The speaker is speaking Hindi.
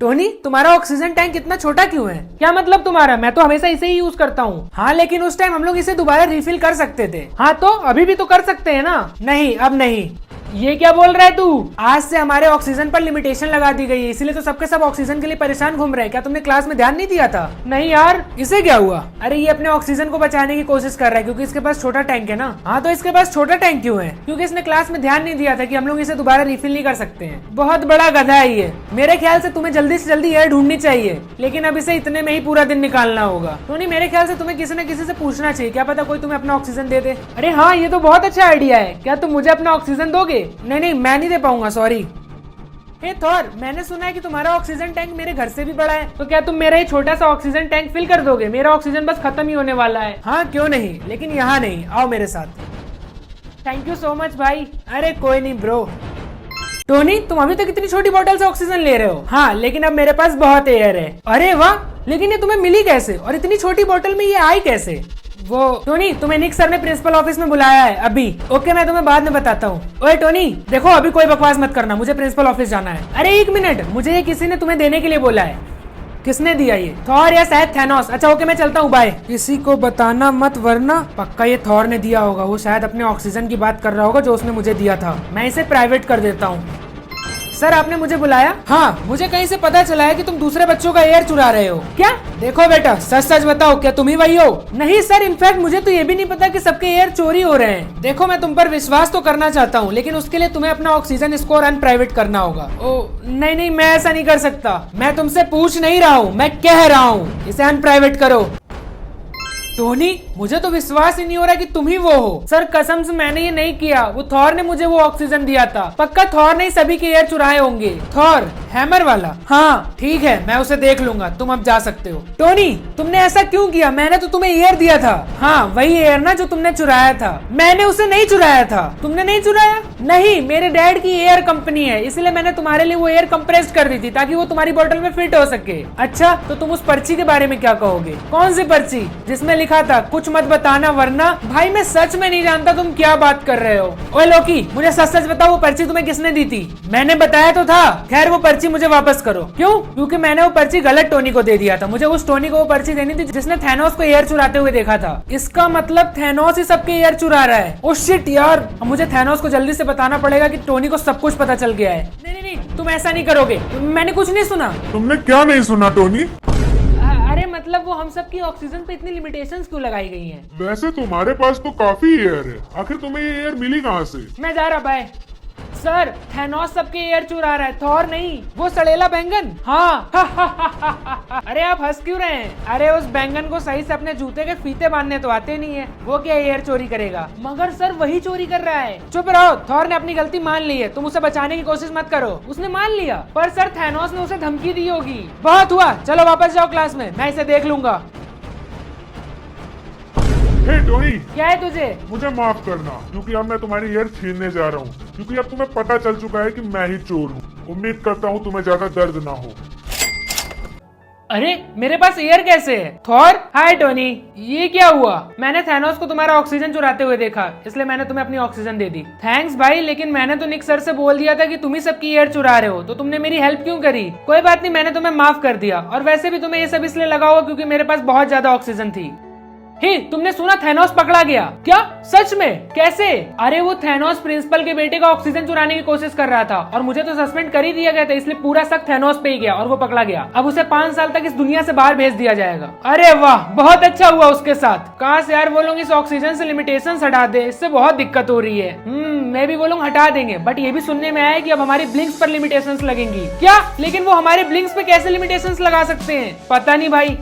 टोनी, तुम्हारा ऑक्सीजन टैंक इतना छोटा क्यों है? क्या मतलब तुम्हारा? मैं तो हमेशा इसे ही यूज करता हूँ। हाँ, लेकिन उस टाइम हम लोग इसे दोबारा रिफिल कर सकते थे। हाँ, तो अभी भी तो कर सकते हैं ना? नहीं, अब नहीं। ये क्या बोल रहा है तू? आज से हमारे ऑक्सीजन पर लिमिटेशन लगा दी गई है, इसीलिए तो सबके सब ऑक्सीजन के लिए परेशान घूम रहे हैं। क्या तुमने क्लास में ध्यान नहीं दिया था? नहीं यार, इसे क्या हुआ? अरे ये अपने ऑक्सीजन को बचाने की कोशिश कर रहा है क्योंकि इसके पास छोटा टैंक है ना। हाँ, तो इसके पास छोटा टैंक क्यों है? क्योंकि इसने क्लास में ध्यान नहीं दिया था कि हम लोग इसे दोबारा रिफिल नहीं कर सकते हैं। बहुत बड़ा गधा है ये। मेरे ख्याल से तुम्हें जल्दी से जल्दी एयर ढूंढनी चाहिए, लेकिन अब इसे इतने में ही पूरा दिन निकालना होगा। टोनी, मेरे ख्याल से तुम्हें किसी न किसी से पूछना चाहिए, क्या पता कोई तुम्हें अपना ऑक्सीजन दे दे। अरे हाँ, ये तो बहुत अच्छा आइडिया है। क्या तुम मुझे अपना ऑक्सीजन दोगे? नहीं, मैं नहीं दे पाऊंगा, सॉरी। हे थॉर, मैंने सुना है कि तुम्हारा ऑक्सीजन टैंक मेरे घर से भी बड़ा है, तो क्या तुम मेरा ये छोटा सा ऑक्सीजन टैंक फिल कर दोगे? मेरा ऑक्सीजन बस खत्म ही होने वाला है। हाँ, क्यों नहीं, लेकिन यहाँ नहीं, आओ मेरे साथ। थैंक यू सो मच भाई। अरे कोई नहीं ब्रो। टोनी, तुम अभी तक इतनी छोटी बोतल से ऑक्सीजन ले रहे हो? हाँ, लेकिन अब मेरे पास बहुत एयर है। अरे वाह, लेकिन ये तुम्हें मिली कैसे? और इतनी छोटी बोतल में ये आई कैसे? वो टोनी, तुम्हें निक सर ने प्रिंसिपल ऑफिस में बुलाया है अभी। ओके, मैं तुम्हें बाद में बताता हूँ। ओए टोनी, देखो अभी कोई बकवास मत करना, मुझे प्रिंसिपल ऑफिस जाना है। अरे एक मिनट, मुझे ये किसी ने तुम्हें देने के लिए बोला है। किसने दिया ये? थॉर या शायद थैनोस। अच्छा ओके, मैं चलता हूँ, बाय। किसी को बताना मत, वरना पक्का ये थॉर ने दिया होगा। वो शायद अपने ऑक्सीजन की बात कर रहा होगा जो उसने मुझे दिया था। मैं इसे प्राइवेट कर देता हूँ। सर, आपने मुझे बुलाया? हाँ, मुझे कहीं से पता चला है कि तुम दूसरे बच्चों का एयर चुरा रहे हो। क्या? देखो बेटा, सच सच बताओ, क्या तुम ही वही हो? नहीं सर, इनफैक्ट मुझे तो ये भी नहीं पता कि सबके एयर चोरी हो रहे हैं। देखो, मैं तुम पर विश्वास तो करना चाहता हूँ, लेकिन उसके लिए तुम्हें अपना ऑक्सीजन स्कोर अनप्राइवेट करना होगा। ओ नहीं, मैं ऐसा नहीं कर सकता। मैं तुमसे पूछ नहीं रहा हूँ, मैं कह रहा हूँ, इसे अनप्राइवेट करो। टोनी, मुझे तो विश्वास ही नहीं हो रहा कि तुम ही वो हो। सर कसम से मैंने ये नहीं किया, वो थॉर ने मुझे वो ऑक्सीजन दिया था। पक्का थॉर ने सभी के एयर चुराए होंगे। थॉर, हैमर वाला? हाँ ठीक है, मैं उसे देख लूंगा, तुम अब जा सकते हो। टोनी, तुमने ऐसा क्यों किया? मैंने तो तुम्हें एयर दिया था। हाँ, वही एयर ना जो तुमने चुराया था। मैंने उसे नहीं चुराया था। तुमने नहीं चुराया? नहीं, मेरे डैड की एयर कंपनी है, इसलिए मैंने तुम्हारे लिए वो एयर कंप्रेस कर दी थी ताकि वो तुम्हारी बोतल में फिट हो सके। अच्छा, तो तुम उस पर्ची के बारे में क्या कहोगे? कौन सी पर्ची? जिसमें लिखा था कुछ मत बताना वरना। भाई मैं सच में नहीं जानता तुम क्या बात कर रहे हो। ओए लोकी, मुझे सच सच बताओ, वो पर्ची तुम्हें किसने दी थी? मैंने बताया तो था। खैर, वो पर्ची मुझे वापस करो। क्यों? क्योंकि मैंने वो पर्ची गलत टोनी को दे दिया था। मुझे उस टोनी को वो पर्ची देनी थी जिसने थैनोस को एयर चुराते हुए देखा था। इसका मतलब थैनोस ही सबके एयर चुरा रहा है। ओह शिट यार, मुझे थैनोस को जल्दी से बताना पड़ेगा कि टोनी को सब कुछ पता चल गया है। नहीं, तुम ऐसा नहीं करोगे। मैंने कुछ नहीं सुना। तुमने क्या नहीं सुना टोनी? अरे मतलब वो हम सब की ऑक्सीजन पे इतनी लिमिटेशंस क्यों लगाई गई हैं? वैसे तुम्हारे पास तो काफी एयर है, आखिर तुम्हें ये एयर मिली कहाँ से? मैं जा रहा, बाय। सर, थैनोस सबके एयर चुरा रहा है, थॉर नहीं। वो सड़ेला बैंगन? हाँ। अरे आप हंस क्यों रहे हैं? अरे उस बैंगन को सही से अपने जूते के फीते बांधने तो आते नहीं है, वो क्या एयर चोरी करेगा? मगर सर वही चोरी कर रहा है। चुप रहो, थॉर ने अपनी गलती मान ली है, तुम उसे बचाने की कोशिश मत करो। उसने मान लिया? पर सर थैनोस ने उसे धमकी दी होगी। बहुत हुआ, चलो वापस जाओ क्लास में, मैं इसे देख लूंगा। हे टोनी, क्या है तुझे? मुझे माफ करना, क्योंकि अब मैं तुम्हारी एयर छीनने जा रहा हूँ, क्योंकि अब तुम्हें पता चल चुका है कि मैं ही चोर हूँ। उम्मीद करता हूँ तुम्हें ज्यादा दर्द ना हो। अरे मेरे पास एयर कैसे है? थॉर, हाय टोनी, ये क्या हुआ? मैंने थैनोस को तुम्हारा ऑक्सीजन चुराते हुए देखा, इसलिए मैंने तुम्हें अपनी ऑक्सीजन दे दी। थैंक्स भाई, लेकिन मैंने तो निक सर से बोल दिया था कि तुम ही सबकी एयर चुरा रहे हो, तो तुमने मेरी हेल्प क्यों करी? कोई बात नहीं, मैंने तुम्हें माफ कर दिया। और वैसे भी तुम्हें ये सब इसलिए लगा होगा क्योंकि मेरे पास बहुत ज्यादा ऑक्सीजन थी। हे, तुमने सुना थैनोस पकड़ा गया? क्या? सच में? कैसे? अरे वो थैनोस प्रिंसिपल के बेटे का ऑक्सीजन चुराने की कोशिश कर रहा था और मुझे तो सस्पेंड कर ही दिया गया था, इसलिए पूरा शक थैनोस पे ही गया और वो पकड़ा गया। अब उसे 5 साल तक इस दुनिया से बाहर भेज दिया जाएगा। अरे वाह, बहुत अच्छा हुआ उसके साथ। काश यार वो लोग इस ऑक्सीजन से लिमिटेशंस हटा दे, इससे बहुत दिक्कत हो रही है। मे भी वो लोग हटा देंगे, बट ये भी सुनने में आया कि अब हमारी ब्लिंक्स पर लिमिटेशंस लगेंगी। क्या? लेकिन वो हमारे ब्लिंक्स पे कैसे लिमिटेशंस लगा सकते हैं? पता नहीं भाई।